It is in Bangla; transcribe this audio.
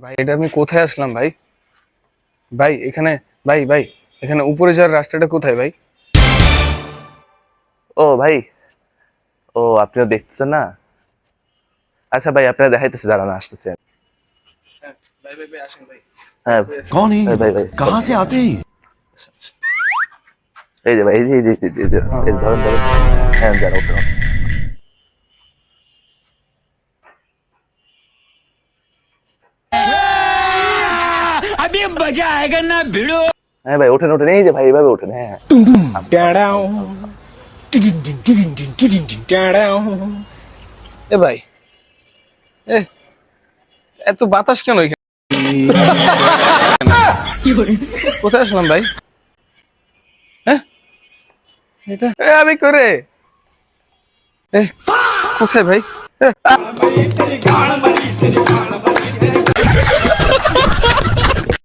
ভাই এটা আমি কোথায় আসলাম ভাই? ভাই এখানে, ভাই ভাই এখানে উপরে যাওয়ার রাস্তাটা কোথায় ভাই? ও ভাই, ও আপনিও দেখতেছেন না? আচ্ছা ভাই, আপনারা দেখাইতেছে, দাঁড়ানো আসতেছে। হ্যাঁ ভাই ভাই ভাই আসেন ভাই। হ্যাঁ कौन है ভাই ভাই ভাই, कहाँ से आते हैं এই যে ভাই, এই যে ধরেন ধরেন। হ্যাঁ যান, ওঠেন ওঠেন। अभी मजा आएगा ना भिड़ो। হ্যাঁ ভাই ওঠেন ওঠেন, এই যে ভাই এইভাবে ওঠেন। হ্যাঁ এ ভাই, এ এত বাতাস কেন এখানে? কোথায় আসলাম ভাই? হ্যাঁ এটা আমি করে কোথায় ভাই?